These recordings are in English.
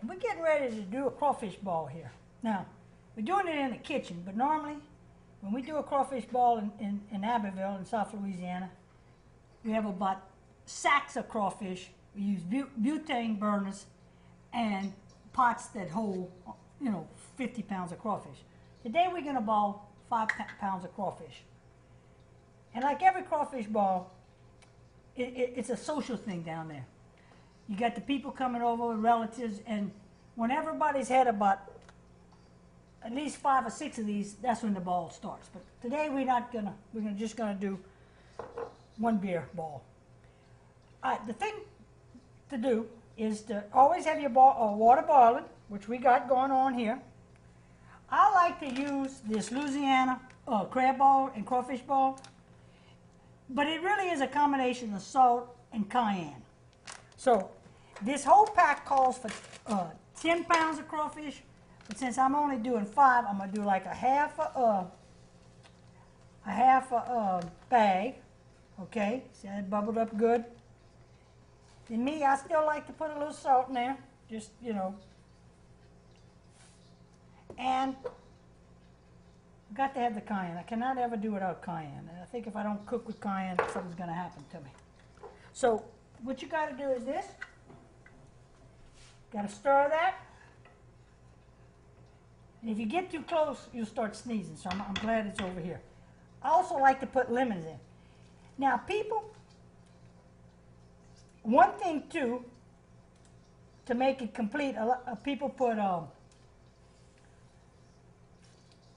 we're getting ready to do a crawfish ball here. Now, we're doing it in the kitchen, but normally when we do a crawfish ball in Abbeville in South Louisiana, we have about sacks of crawfish. We use butane burners and pots that hold, 50 pounds of crawfish. Today we're going to ball 5 pounds of crawfish. And like every crawfish ball, it's a social thing down there. You got the people coming over, relatives, and when everybody's had about at least 5 or 6 of these, that's when the ball starts. But today we're just gonna do one beer ball. All right, the thing to do is to always have your water boiling, which we got going on here. I like to use this Louisiana crab ball and crawfish ball, but it really is a combination of salt and cayenne. So this whole pack calls for 10 pounds of crawfish, but since I'm only doing 5, I'm gonna do like a half a bag. Okay, see how it bubbled up good? And me, I still like to put a little salt in there, just, and I've got to have the cayenne. I cannot ever do without cayenne. And I think if I don't cook with cayenne, something's going to happen to me. So what you got to do is this. Got to stir that. And if you get too close, you'll start sneezing. So I'm glad it's over here. I also like to put lemons in. Now, people, one thing too, to make it complete, people put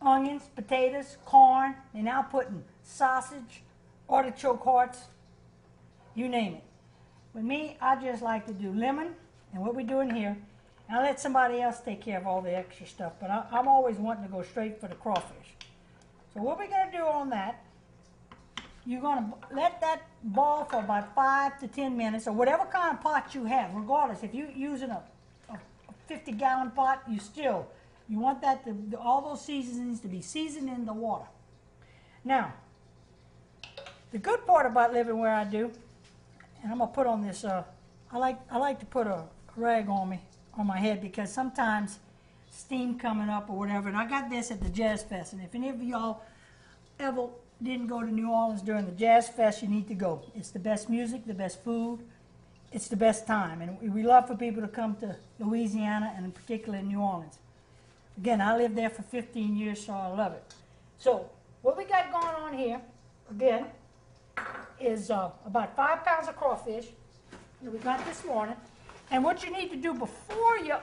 onions, potatoes, corn. They're now putting sausage, artichoke hearts, you name it. With me, I just like to do lemon, and what we're doing here, and I'll let somebody else take care of all the extra stuff, but I'm always wanting to go straight for the crawfish. So what we're going to do on that, you're going to let that ball for about 5 to 10 minutes, or whatever kind of pot you have, regardless. If you're using a 50-gallon pot, you want that all those seasonings to be seasoned in the water. Now, the good part about living where I do, and I'm gonna put on this. I like to put a rag on my head, because sometimes steam coming up or whatever. And I got this at the Jazz Fest. And if any of y'all ever didn't go to New Orleans during the Jazz Fest, you need to go. It's the best music, the best food. It's the best time, and we love for people to come to Louisiana, and in particular New Orleans. Again, I lived there for 15 years, so I love it. So what we got going on here, again, is about 5 pounds of crawfish that we got this morning. And what you need to do before you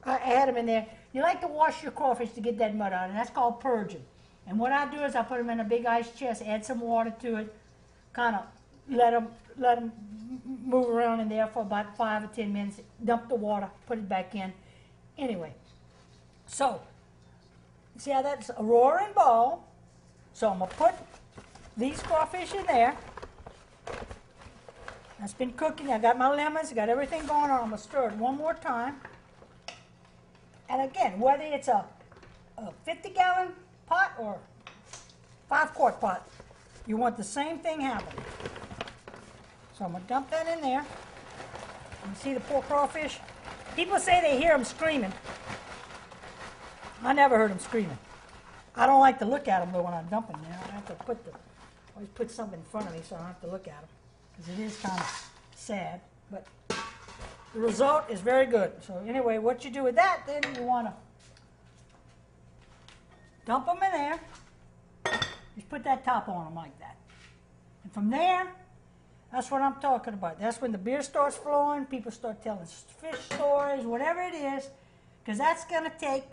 add them in there, you like to wash your crawfish to get that mud out, and that's called purging. And what I do is I put them in a big ice chest, add some water to it, kind of let them move around in there for about 5 or 10 minutes, dump the water, put it back in. Anyway, so see how that's a roaring ball. So I'm going to put these crawfish in there. That's been cooking. I got my lemons, I got everything going on. I'm going to stir it one more time. And again, whether it's a 50-gallon pot or 5-quart pot, you want the same thing happening. So I'm going to dump that in there. You see the poor crawfish? People say they hear them screaming. I never heard them screaming. I don't like to look at them though when I dump them there. I have to always put something in front of me so I don't have to look at them, because it is kind of sad. But the result is very good. So anyway, what you do with that, then you want to dump them in there. Just put that top on them like that. And from there, that's what I'm talking about. That's when the beer starts flowing, people start telling fish stories, whatever it is, because that's going to take,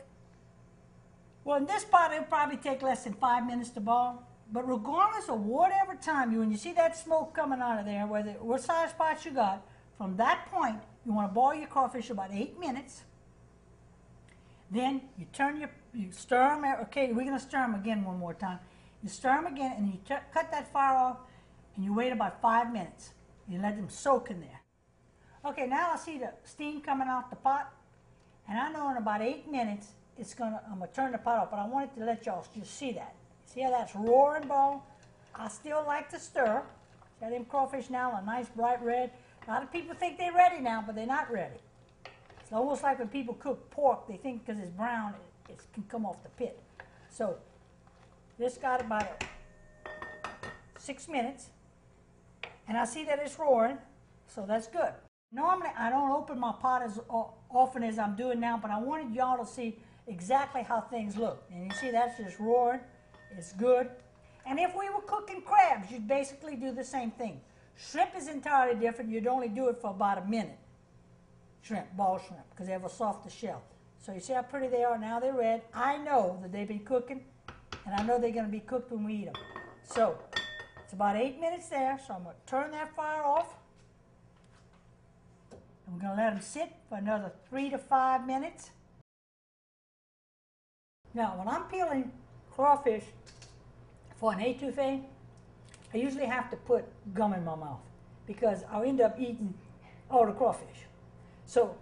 well, in this pot, it'll probably take less than 5 minutes to boil. But regardless of whatever time when you see that smoke coming out of there, what size pot you got, from that point, you want to boil your crawfish about 8 minutes. Then you stir them. Okay, we're going to stir them again one more time. You stir them again, and you cut that fire off, and you wait about 5 minutes. You let them soak in there. Okay, now I see the steam coming out the pot, and I know in about 8 minutes, I'm going to turn the pot off, but I wanted to let y'all just see that. See how that's roaring ball? I still like to stir. See how them crawfish now are nice bright red? A lot of people think they're ready now, but they're not ready. It's almost like when people cook pork, they think because it's brown, it can come off the pit. So this got about 6 minutes, and I see that it's roaring, so that's good. Normally, I don't open my pot as often as I'm doing now, but I wanted y'all to see exactly how things look. And you see that's just roaring. It's good. And if we were cooking crabs, you'd basically do the same thing. Shrimp is entirely different. You'd only do it for about a minute. Shrimp, ball shrimp, because they have a softer shell. So you see how pretty they are? Now they're red. I know that they've been cooking, and I know they're going to be cooked when we eat them. So it's about 8 minutes there, so I'm going to turn that fire off. And we're going to let them sit for another 3 to 5 minutes. Now, when I'm peeling crawfish for an etouffee, I usually have to put gum in my mouth because I'll end up eating all the crawfish. So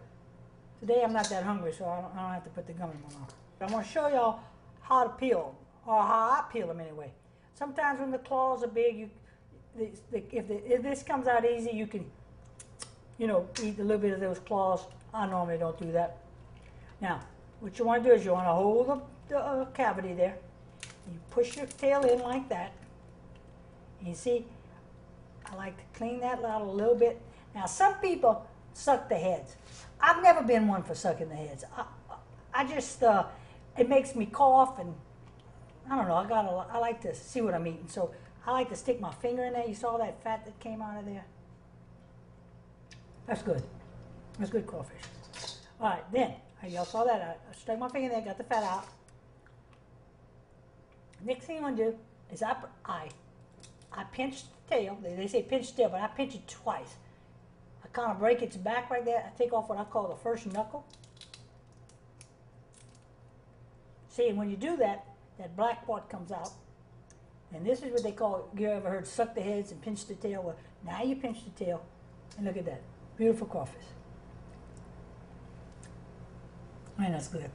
today I'm not that hungry, so I don't have to put the gum in my mouth. I want to show y'all how to peel, or how I peel them anyway. Sometimes when the claws are big, if this comes out easy, you can, eat a little bit of those claws. I normally don't do that. Now, what you want to do is you want to hold the cavity there. You push your tail in like that. And you see, I like to clean that out a little bit. Now, some people suck the heads. I've never been one for sucking the heads. I just, it makes me cough, and I don't know, I like to see what I'm eating. So I like to stick my finger in there. You saw that fat that came out of there? That's good. That's good crawfish. All right, then, y'all saw that. I stuck my finger in there, got the fat out. Next thing I'm going to do is I pinch the tail. They say pinch the tail, but I pinch it twice. I kind of break its back right there. I take off what I call the first knuckle. See, and when you do that, that black part comes out. And this is what they call, you ever heard suck the heads and pinch the tail? Well, now you pinch the tail, and look at that. Beautiful crawfish. Man, that's good.